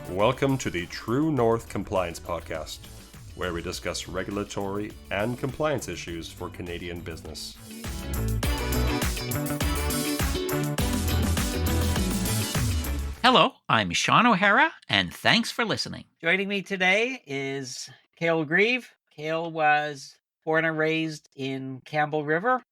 Welcome to the True North Compliance Podcast, where we discuss regulatory and compliance issues for Canadian business. Hello, I'm Sean O'Hara, and thanks for listening. Joining me today is Cale Grieve. Cale was born and raised in Campbell River,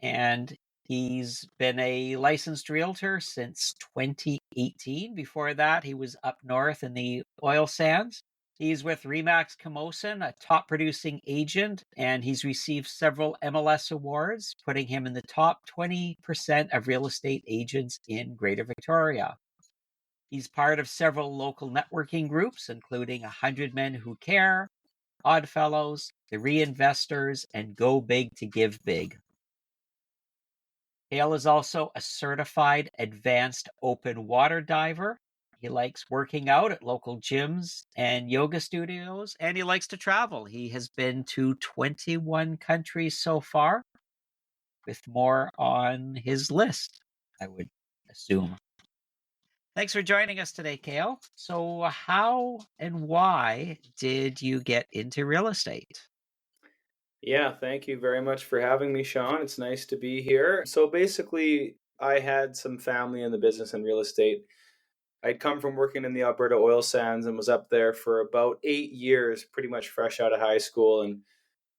and he's been a licensed realtor since 2018. Before that, he was up north in the oil sands. He's with RE/MAX Camosun, a top producing agent, and he's received several MLS awards, putting him in the top 20% of real estate agents in Greater Victoria. He's part of several local networking groups, including 100 Men Who Care, Oddfellows, the Reinvestors, and Go Big to Give Big. Cale is also a certified advanced open water diver. He likes working out at local gyms and yoga studios, and he likes to travel. He has been to 21 countries so far, with more on his list, I would assume. Thanks for joining us today, Cale. So how and why did you get into real estate? Yeah, thank you very much for having me, Sean. It's nice to be here. So basically, I had some family in the business and real estate. I'd come from working in the Alberta oil sands and was up there for about 8 years, pretty much fresh out of high school. And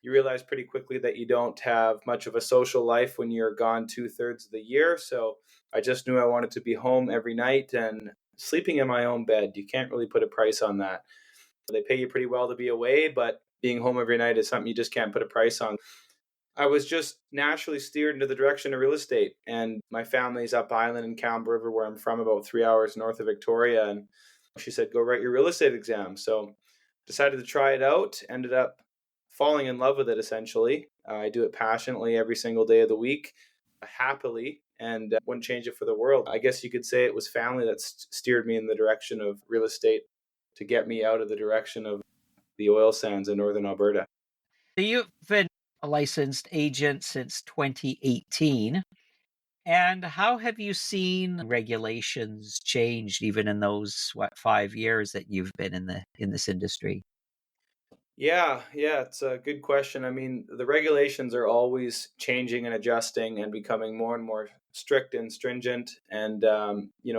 you realize pretty quickly that you don't have much of a social life when you're gone 2/3 of the year. So I just knew I wanted to be home every night and sleeping in my own bed. You can't really put a price on that. They pay you pretty well to be away, but being home every night is something you just can't put a price on. I was just naturally steered into the direction of real estate, and my family's up island in Campbell River, where I'm from, about 3 hours north of Victoria. And she said, go write your real estate exam. So decided to try it out, ended up falling in love with it, essentially. I do it passionately every single day of the week, happily, and wouldn't change it for the world. I guess you could say it was family that steered me in the direction of real estate to get me out of the direction of the oil sands in northern Alberta. You've been a licensed agent since 2018. And how have you seen regulations changed even in those 5 years that you've been in this industry? Yeah, it's a good question. I mean, the regulations are always changing and adjusting and becoming more and more strict and stringent. And,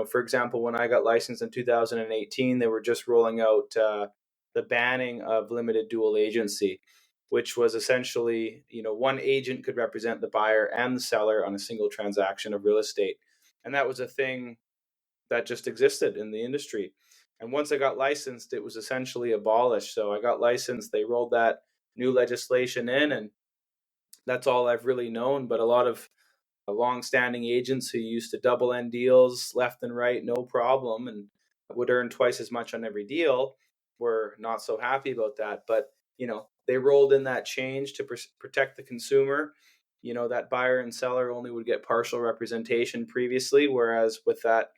for example, when I got licensed in 2018, they were just rolling out the banning of limited dual agency, which was essentially, one agent could represent the buyer and the seller on a single transaction of real estate. And that was a thing that just existed in the industry. And once I got licensed, it was essentially abolished. So I got licensed, they rolled that new legislation in, and that's all I've really known. But a lot of long-standing agents who used to double end deals left and right, no problem, and would earn twice as much on every deal, were not so happy about that. But, they rolled in that change to protect the consumer. That buyer and seller only would get partial representation previously, whereas with that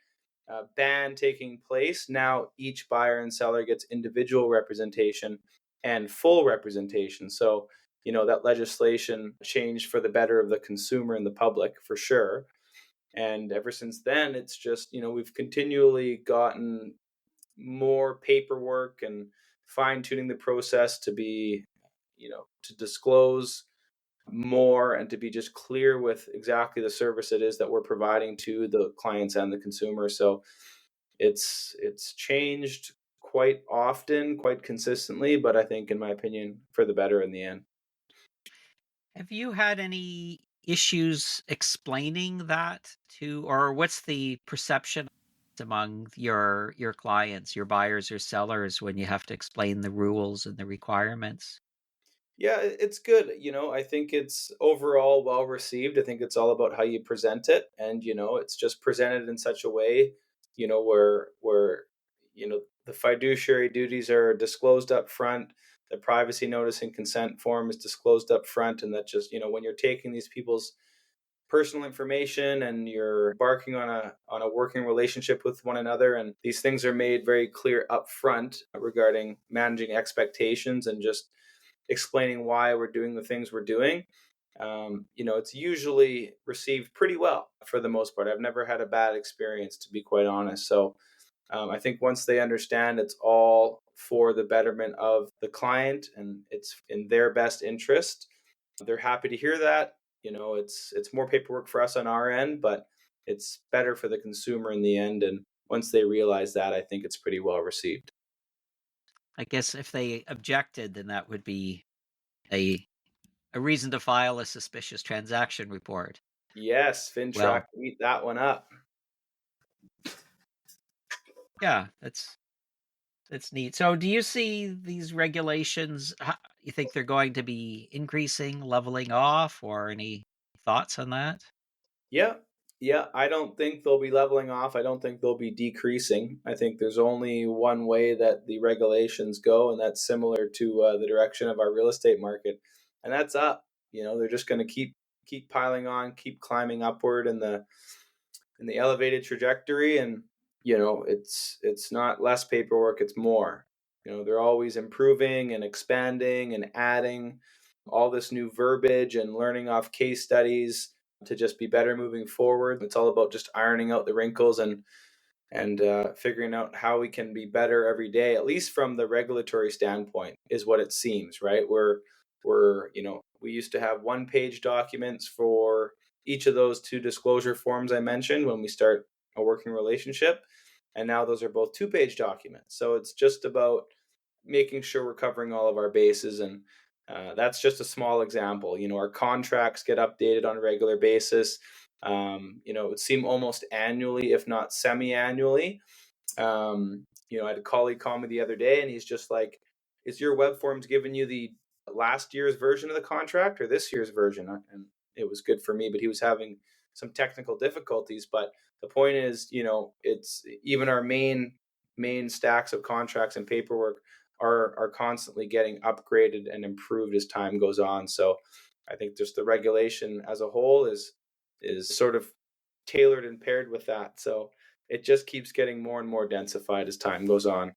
ban taking place, now each buyer and seller gets individual representation and full representation. So, that legislation changed for the better of the consumer and the public, for sure. And ever since then, it's just, we've continually gotten more paperwork and fine-tuning the process to be, to disclose more and to be just clear with exactly the service it is that we're providing to the clients and the consumer. So it's changed quite often, quite consistently, but I think, in my opinion, for the better in the end. Have you had any issues explaining that or what's the perception among your clients, your buyers or sellers, when you have to explain the rules and the requirements? Yeah, it's good. I think it's overall well received. I think it's all about how you present it. And, it's just presented in such a way, where the fiduciary duties are disclosed up front, the privacy notice and consent form is disclosed up front. And that just, when you're taking these people's personal information and you're embarking on a working relationship with one another, and these things are made very clear up front regarding managing expectations and just explaining why we're doing the things we're doing. It's usually received pretty well for the most part. I've never had a bad experience, to be quite honest. So I think once they understand it's all for the betterment of the client and it's in their best interest, they're happy to hear that. It's more paperwork for us on our end, but it's better for the consumer in the end. And once they realize that, I think it's pretty well received. I guess if they objected, then that would be a reason to file a suspicious transaction report. Yes, FinTrack, eat that one up. Yeah, that's neat. So do you see these regulations, you think they're going to be increasing, leveling off, or any thoughts on that? Yeah. I don't think they'll be leveling off. I don't think they'll be decreasing. I think there's only one way that the regulations go, and that's similar to the direction of our real estate market, and that's up. They're just going to keep piling on, keep climbing upward in the elevated trajectory, and it's not less paperwork, it's more. They're always improving and expanding and adding all this new verbiage and learning off case studies to just be better moving forward. It's all about just ironing out the wrinkles and figuring out how we can be better every day, at least from the regulatory standpoint, is what it seems, right? We used to have 1-page documents for each of those 2 disclosure forms I mentioned when we start a working relationship. And now those are both 2-page documents. So it's just about making sure we're covering all of our bases. And that's just a small example. Our contracts get updated on a regular basis. It would seem almost annually, if not semi-annually. I had a colleague call me the other day and he's just like, is your web forms giving you the last year's version of the contract or this year's version? And it was good for me, but he was having some technical difficulties. But the point is, it's even our main stacks of contracts and paperwork are constantly getting upgraded and improved as time goes on. So I think just the regulation as a whole is sort of tailored and paired with that. So it just keeps getting more and more densified as time goes on.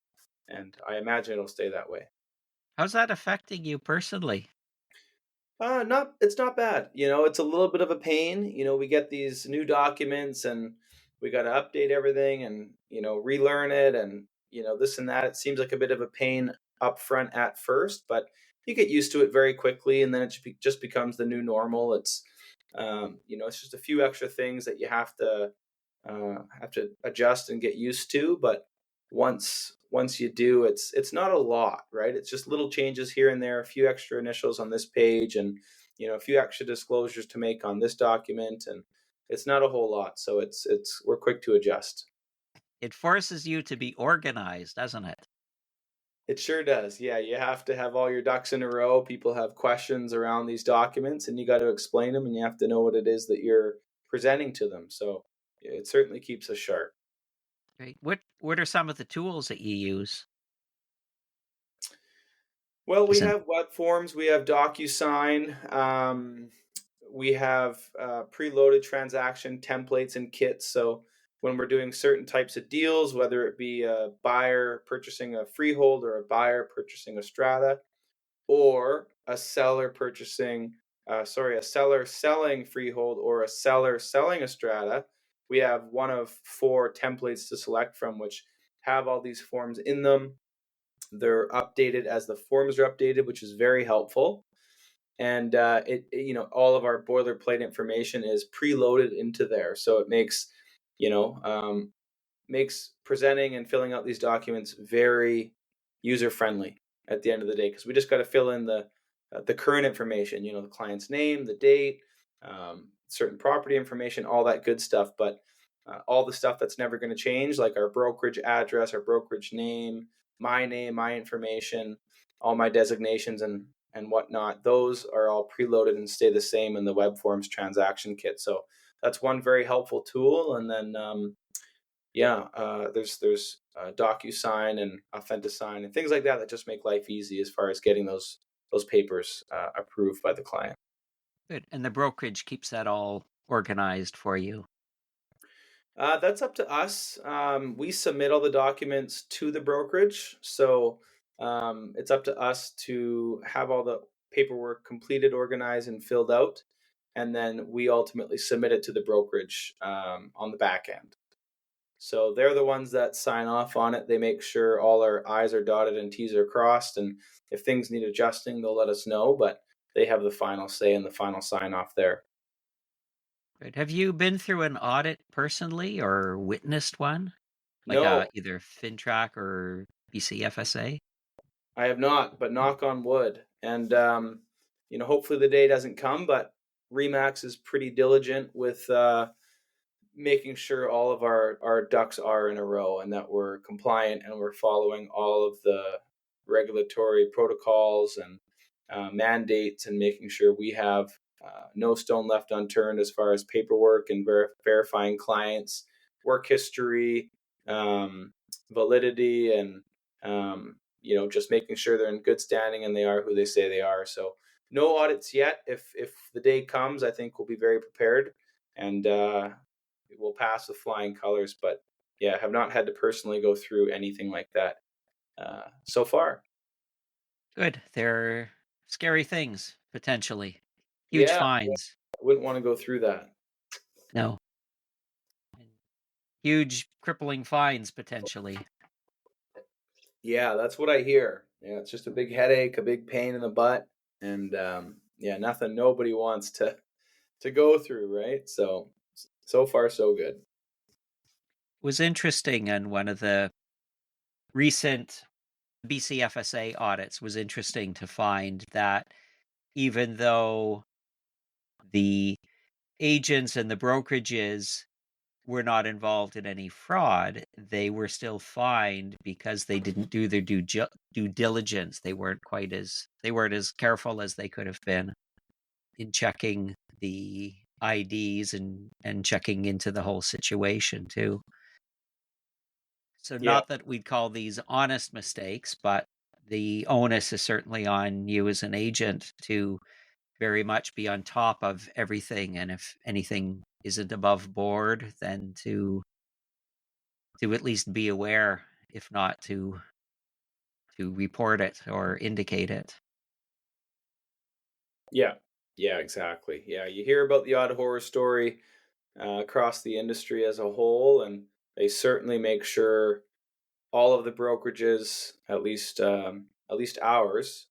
And I imagine it'll stay that way. How's that affecting you personally? It's not bad. It's a little bit of a pain. We get these new documents and we got to update everything and, relearn it and, this and that. It seems like a bit of a pain up front at first, but you get used to it very quickly and then it just becomes the new normal. It's, it's just a few extra things that you have to adjust and get used to. But once you do, it's not a lot, right? It's just little changes here and there, a few extra initials on this page and a few extra disclosures to make on this document, and it's not a whole lot. So it's we're quick to adjust. It forces you to be organized, doesn't it? It sure does. Yeah, you have to have all your ducks in a row. People have questions around these documents and you got to explain them and you have to know what it is that you're presenting to them. So it certainly keeps us sharp. Great. What are some of the tools that you use? Well, we have web forms, we have DocuSign, we have preloaded transaction templates and kits. So when we're doing certain types of deals, whether it be a buyer purchasing a freehold or a buyer purchasing a strata, or a seller selling freehold or a seller selling a strata, we have one of 4 templates to select from, which have all these forms in them. They're updated as the forms are updated, which is very helpful. And all of our boilerplate information is preloaded into there, so it makes presenting and filling out these documents very user friendly at the end of the day, because we just got to fill in the current information, the client's name, the date, certain property information, all that good stuff. But all the stuff that's never going to change, like our brokerage address, our brokerage name, my name, my information, all my designations and whatnot, those are all preloaded and stay the same in the web forms transaction kit. So that's one very helpful tool. And then there's DocuSign and AuthentiSign and things like that just make life easy as far as getting those papers approved by the client. Good. And the brokerage keeps that all organized for you? That's up to us. We submit all the documents to the brokerage, so it's up to us to have all the paperwork completed, organized, and filled out, and then we ultimately submit it to the brokerage on the back end. So they're the ones that sign off on it. They make sure all our I's are dotted and T's are crossed, and if things need adjusting, they'll let us know. But they have the final say and the final sign off there. Good. Have you been through an audit personally or witnessed one? Like No, either FinTrack or BCFSA? I have not, but knock on wood. And hopefully the day doesn't come. But Remax is pretty diligent with making sure all of our ducks are in a row and that we're compliant and we're following all of the regulatory protocols and mandates, and making sure we have no stone left unturned as far as paperwork and verifying clients, work history, um, validity, and just making sure they're in good standing and they are who they say they are. So no audits yet. If the day comes, I think we'll be very prepared, and we'll pass with flying colors. But yeah, have not had to personally go through anything like that so far. Good. They're scary things, potentially. Huge Yeah, fines. I wouldn't want to go through that. No. Huge crippling fines, potentially. Yeah, that's what I hear. Yeah, it's just a big headache, a big pain in the butt, and nothing nobody wants to go through, right? So far so good. It was interesting, and one of the recent BCFSA audits was interesting to find that even though the agents and the brokerages were not involved in any fraud, they were still fined because they didn't do their due diligence. They weren't as careful as they could have been in checking the IDs and checking into the whole situation too. So Yeah, not that we'd call these honest mistakes, but the onus is certainly on you as an agent to very much be on top of everything. And if anything isn't above board, then to at least be aware, if not to report it or indicate it. yeah, exactly. Yeah, you hear about the odd horror story across the industry as a whole, and they certainly make sure all of the brokerages, at least ours,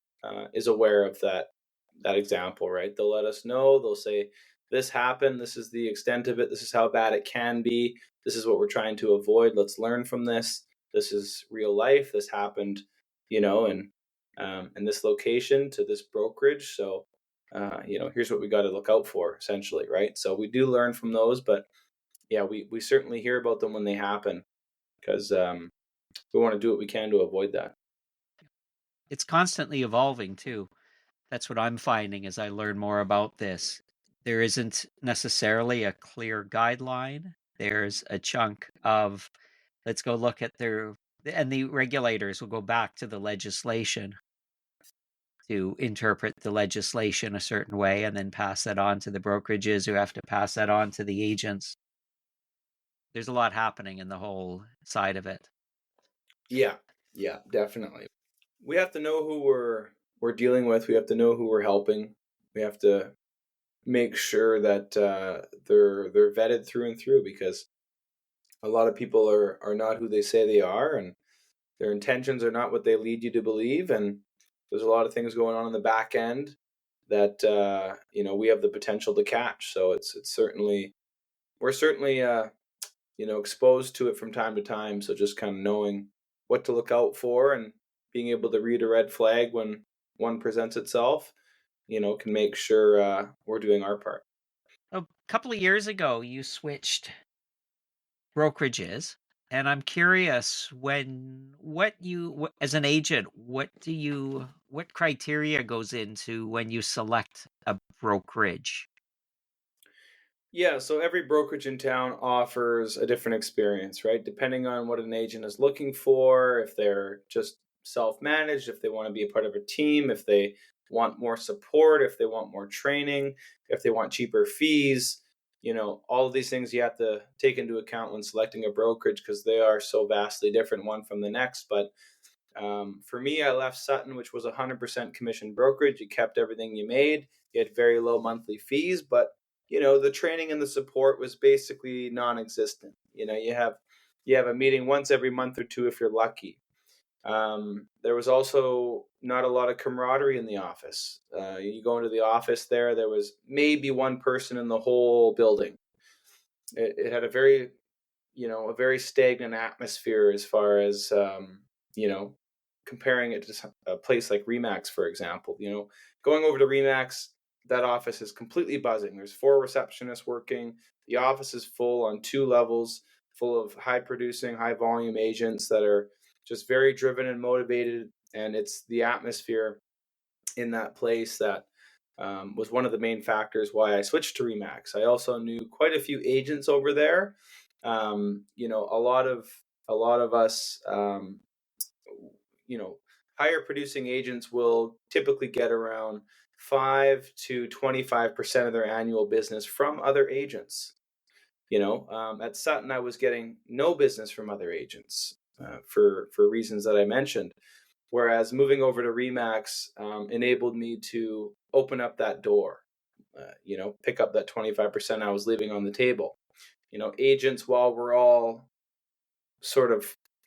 is aware of that example, right? They'll let us know. They'll say, "This happened. This is the extent of it. This is how bad it can be. This is what we're trying to avoid. Let's learn from this. This is real life. This happened, in this location to this brokerage. So, here's what we got to look out for, essentially, right? So we do learn from those, but yeah, we certainly hear about them when they happen because we want to do what we can to avoid that. It's constantly evolving too. That's what I'm finding as I learn more about this. There isn't necessarily a clear guideline. There's a chunk of let's go look at and the regulators will go back to the legislation to interpret the legislation a certain way and then pass that on to the brokerages who have to pass that on to the agents. There's a lot happening in the whole side of it. Yeah, definitely. We have to know who we're dealing with. We have to know who we're helping. We have to make sure that they're vetted through and through, because a lot of people are not who they say they are, and their intentions are not what they lead you to believe. And there's a lot of things going on in the back end that we have the potential to catch. So it's certainly we're certainly exposed to it from time to time. So just kind of knowing what to look out for and being able to read a red flag when one presents itself, can make sure we're doing our part. A couple of years ago, you switched brokerages, and I'm curious as an agent, what criteria goes into when you select a brokerage? Yeah, so every brokerage in town offers a different experience, right? Depending on what an agent is looking for, if they're just self managed, if they want to be a part of a team, if they want more support, if they want more training, if they want cheaper fees. all of these things you have to take into account when selecting a brokerage because they are so vastly different one from the next. But for me, I left Sutton, which was 100% commission brokerage. You kept everything you made. You had very low monthly fees, but the training and the support was basically non-existent. You have a meeting once every month or two if you're lucky. There was also not a lot of camaraderie in the office. You go into the office there was maybe one person in the whole building. It had a very stagnant atmosphere as far as comparing it to a place like Remax, for example. Going over to Remax, that office is completely buzzing. There's 4 receptionists working. The office is full on 2 levels, full of high producing, high volume agents that are just very driven and motivated. And it's the atmosphere in that place that was one of the main factors why I switched to Remax. I also knew quite a few agents over there. A lot of us, higher producing agents will typically get around 5 to 25% of their annual business from other agents. At Sutton, I was getting no business from other agents for reasons that I mentioned. Whereas moving over to Remax enabled me to open up that door, pick up that 25% I was leaving on the table. Agents, while we're all sort of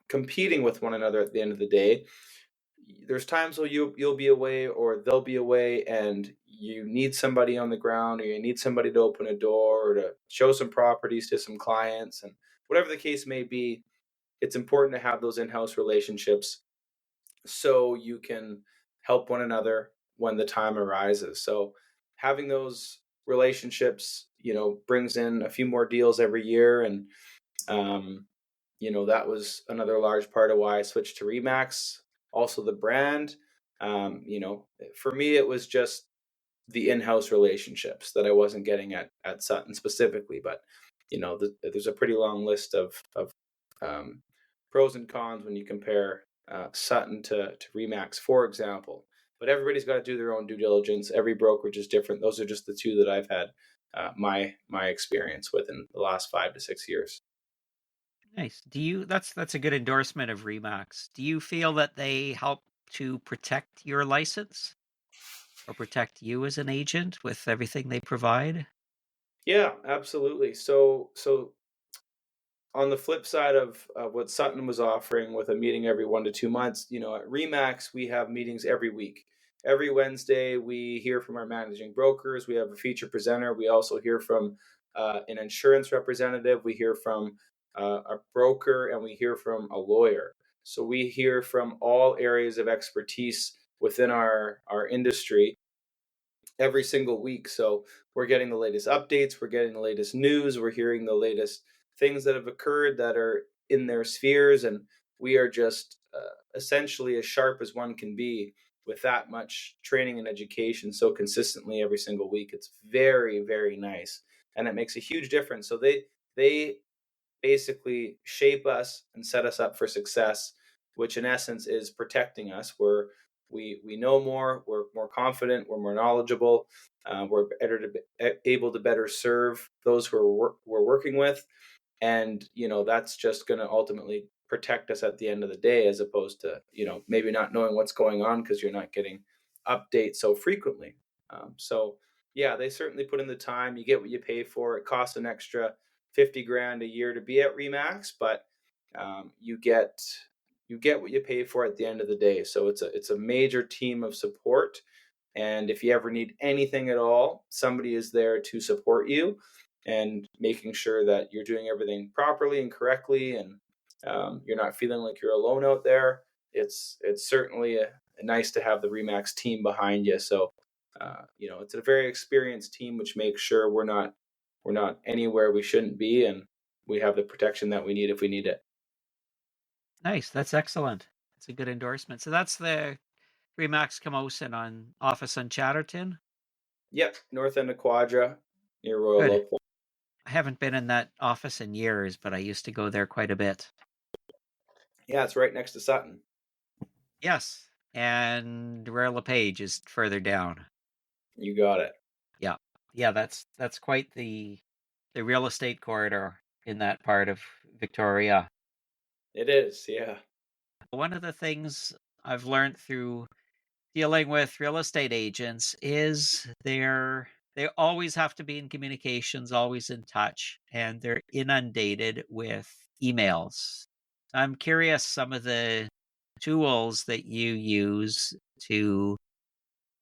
competing with one another at the end of the day, there's times where you'll be away or they'll be away and you need somebody on the ground or you need somebody to open a door or to show some properties to some clients, and whatever the case may be, it's important to have those in-house relationships so you can help one another when the time arises. So having those relationships, brings in a few more deals every year. And, that was another large part of why I switched to Remax. Also the brand, for me, it was just the in-house relationships that I wasn't getting at Sutton specifically, but there's a pretty long list of pros and cons when you compare Sutton to Remax, for example. But everybody's got to do their own due diligence. Every brokerage is different. Those are just the 2 that I've had my experience with in the last 5 to 6 years. Nice. That's a good endorsement of Remax. Do you feel that they help to protect your license or protect you as an agent with everything they provide? Yeah, absolutely. So on the flip side of what Sutton was offering with a meeting every 1 to 2 months, at Remax, we have meetings every week. Every Wednesday, we hear from our managing brokers. We have a feature presenter. We also hear from an insurance representative. We hear from a broker, and we hear from a lawyer. So we hear from all areas of expertise within our industry every single week. So we're getting the latest updates. We're getting the latest news. We're hearing the latest things that have occurred that are in their spheres, and we are just essentially as sharp as one can be with that much training and education so consistently every single week. It's very, very nice, and it makes a huge difference. So they basically shape us and set us up for success, which in essence is protecting us. We know more, we're more confident, we're more knowledgeable, we're able to better serve those who we're working with. And, that's just going to ultimately protect us at the end of the day, as opposed to, maybe not knowing what's going on because you're not getting updates so frequently. So yeah, they certainly put in the time. You get what you pay for. It costs an extra 50 grand a year to be at Remax, but you get what you pay for at the end of the day. So it's a major team of support. And if you ever need anything at all, somebody is there to support you and making sure that you're doing everything properly and correctly, and you're not feeling like you're alone out there. It's certainly nice to have the Remax team behind you. So it's a very experienced team, which makes sure we're not anywhere we shouldn't be, and we have the protection that we need if we need it. Nice. That's excellent. That's a good endorsement. So that's the Remax Camosun on office on Chatterton. Yep, north end of Quadra near Royal Good. Oak. I haven't been in that office in years, but I used to go there quite a bit. Yeah, it's right next to Sutton. Yes. And Rare LePage is further down. You got it. Yeah. Yeah, that's quite the the real estate corridor in that part of Victoria. It is, yeah. One of the things I've learned through dealing with real estate agents is they always have to be in communications, always in touch, and they're inundated with emails. I'm curious some of the tools that you use to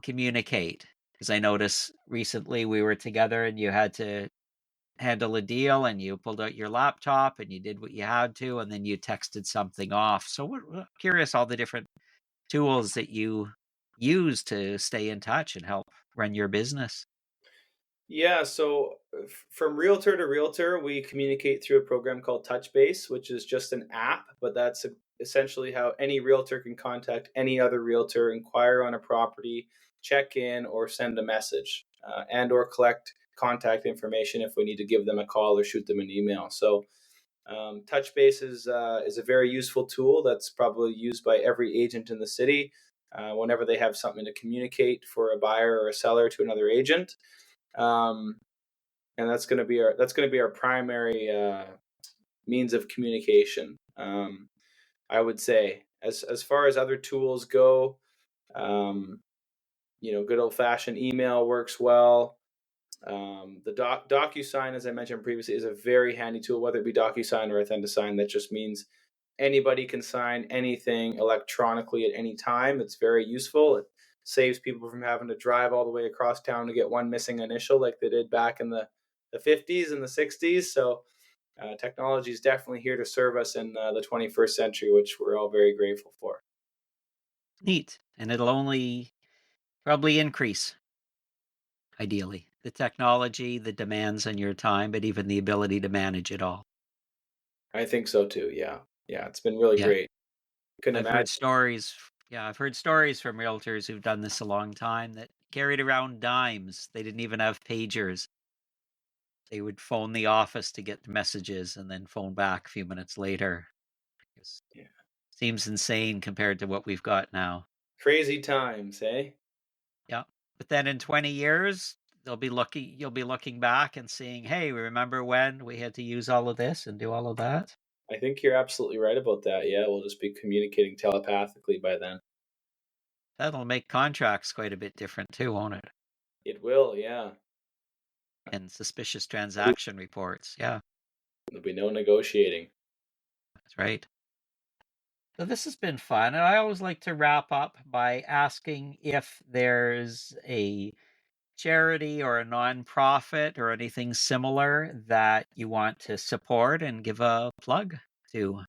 communicate, because I noticed recently we were together and you had to handle a deal and you pulled out your laptop and you did what you had to and then you texted something off. So curious all the different tools that you use to stay in touch and help run your business. Yeah, so from realtor to realtor, we communicate through a program called Touchbase, which is just an app, but that's essentially how any realtor can contact any other realtor, inquire on a property, check in, or send a message, and or collect contact information if we need to give them a call or shoot them an email. So Touchbase is a very useful tool that's probably used by every agent in the city whenever they have something to communicate for a buyer or a seller to another agent. Um, and that's going to be our primary means of communication. I would say, as far as other tools go, um, good old fashioned email works well. The DocuSign, as I mentioned previously, is a very handy tool, whether it be DocuSign or AuthentiSign. That just means anybody can sign anything electronically at any time. It's very useful. It saves people from having to drive all the way across town to get one missing initial like they did back in the 50s and the 60s. So technology is definitely here to serve us in the 21st century, which we're all very grateful for. Neat. And it'll only probably increase, ideally. The technology, the demands on your time, but even the ability to manage it all. I think so too. Yeah. Yeah. It's been really great. Couldn't I've imagine. heard stories. Yeah, I've heard stories from realtors who've done this a long time that carried around dimes. They didn't even have pagers. They would phone the office to get messages and then phone back a few minutes later. Yeah. Seems insane compared to what we've got now. Crazy times, eh? Yeah. But then in 20 years, you'll be looking back and seeing, hey, remember when we had to use all of this and do all of that? I think you're absolutely right about that. Yeah, we'll just be communicating telepathically by then. That'll make contracts quite a bit different too, won't it? It will, yeah. And suspicious transaction reports. Yeah, There'll be no negotiating. that's right. So this has been fun. And I always like to wrap up by asking if there's a charity or a nonprofit or anything similar that you want to support and give a plug to.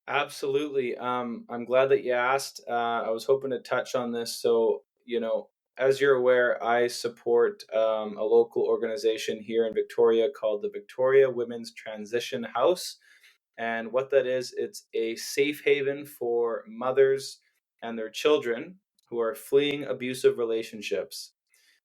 Absolutely. I'm glad that you asked. I was hoping to touch on this. So, as you're aware, I support a local organization here in Victoria called the Victoria Women's Transition House. And what that is, it's a safe haven for mothers and their children who are fleeing abusive relationships.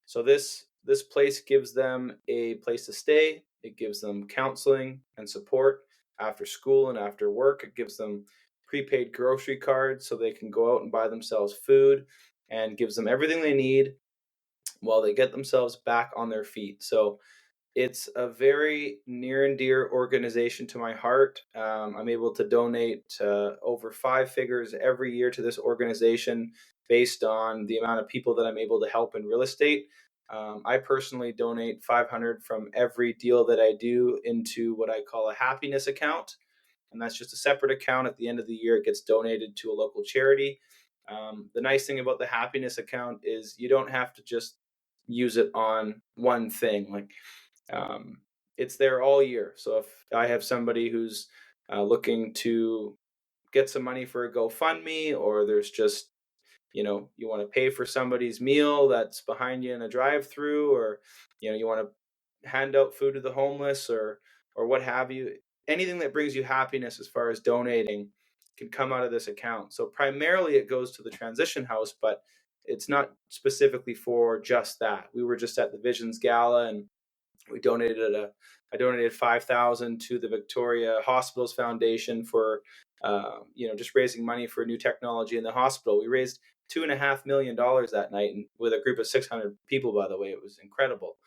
So this place gives them a place to stay. It gives them counseling and support after school and after work. It gives them prepaid grocery cards so they can go out and buy themselves food, and gives them everything they need while they get themselves back on their feet. So it's a very near and dear organization to my heart. I'm able to donate over 5 figures every year to this organization based on the amount of people that I'm able to help in real estate. I personally donate 500 from every deal that I do into what I call a happiness account. And that's just a separate account. At the end of the year, it gets donated to a local charity. The nice thing about the happiness account is you don't have to just use it on one thing. Like it's there all year. So if I have somebody who's looking to get some money for a GoFundMe, or there's just, you want to pay for somebody's meal that's behind you in a drive-through, or, you want to hand out food to the homeless, or what have you, anything that brings you happiness as far as donating can come out of this account. So primarily it goes to the transition house, but it's not specifically for just that. We were just at the Visions Gala, and we I donated 5,000 to the Victoria Hospitals Foundation for just raising money for new technology in the hospital. We raised $2.5 million that night, and with a group of 600 people, by the way. It was incredible.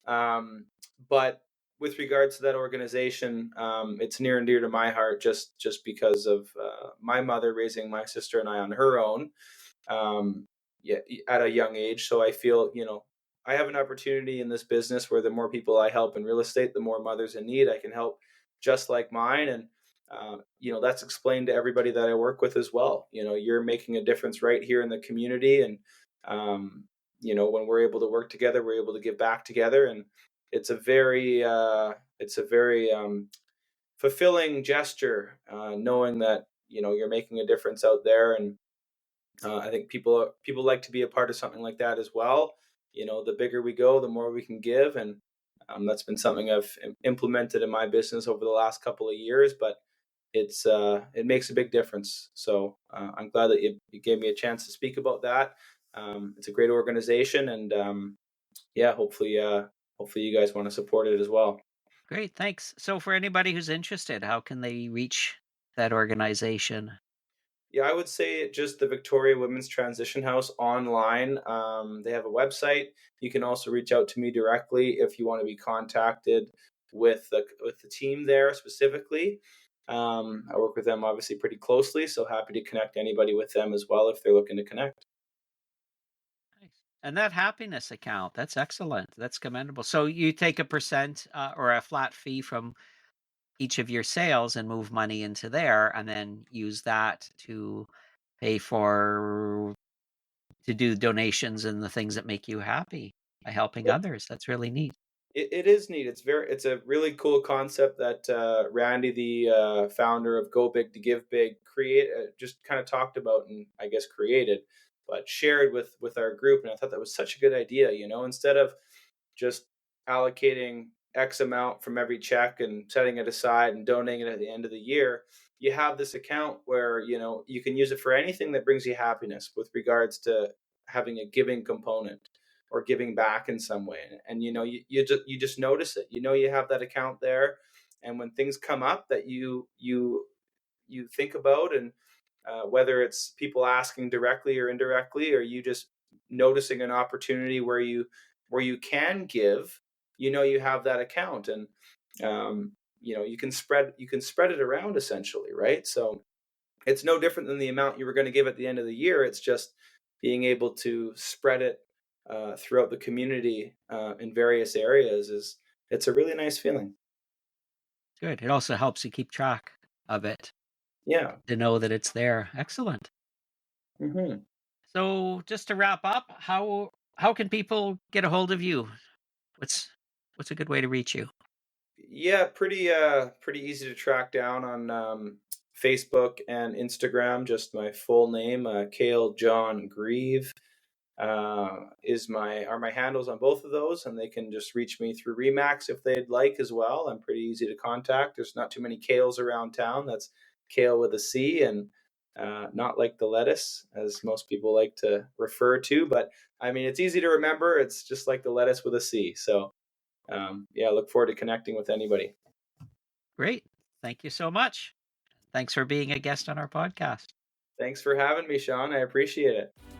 But with regards to that organization, it's near and dear to my heart, just because of my mother raising my sister and I on her own, um, yeah, at a young age. So I feel, I have an opportunity in this business where the more people I help in real estate, the more mothers in need I can help, just like mine. And that's explained to everybody that I work with as well. You're making a difference right here in the community, and um, when we're able to work together, we're able to give back together, and it's a very fulfilling gesture, knowing that you're making a difference out there. And I think people like to be a part of something like that as well. The bigger we go, the more we can give, and that's been something I've implemented in my business over the last couple of years. But it makes a big difference. So I'm glad that you gave me a chance to speak about that. It's a great organization, and hopefully you guys want to support it as well. Great, thanks. So for anybody who's interested, how can they reach that organization? Yeah, I would say just the Victoria Women's Transition House online. They have a website. You can also reach out to me directly if you want to be contacted with the team there specifically. I work with them obviously pretty closely, so happy to connect anybody with them as well if they're looking to connect. Nice. And that happiness account, that's excellent. That's commendable. So you take a percent or a flat fee from each of your sales and move money into there, and then use that to pay to do donations and the things that make you happy by helping others. That's really neat. It is neat. It's a really cool concept that Randy, the founder of Go Big to Give Big, just kind of talked about, and I guess created, but shared with our group. And I thought that was such a good idea. Instead of just allocating X amount from every check and setting it aside and donating it at the end of the year, you have this account where you can use it for anything that brings you happiness with regards to having a giving component or giving back in some way. And you just notice it. You have that account there, and when things come up that you think about, and whether it's people asking directly or indirectly, or you just noticing an opportunity where you can give, you have that account. And you can spread it around essentially, right? So it's no different than the amount you were going to give at the end of the year. It's just being able to spread it throughout the community in various areas. It's a really nice feeling. Good. It also helps you keep track of it Yeah. to know that it's there. Excellent. hmm So just to wrap up, how can people get a hold of you? What's what's a good way to reach you? Yeah, pretty easy to track down on Facebook and Instagram. Just my full name, Cale John Grieve, are my handles on both of those, and they can just reach me through Remax if they'd like as well. I'm pretty easy to contact. There's not too many Cales around town. That's Cale with a C, and not like the lettuce, as most people like to refer to. But I mean, it's easy to remember. It's just like the lettuce with a C. So yeah, I look forward to connecting with anybody. Great. Thank you so much. Thanks for being a guest on our podcast. Thanks for having me, Sean. I appreciate it.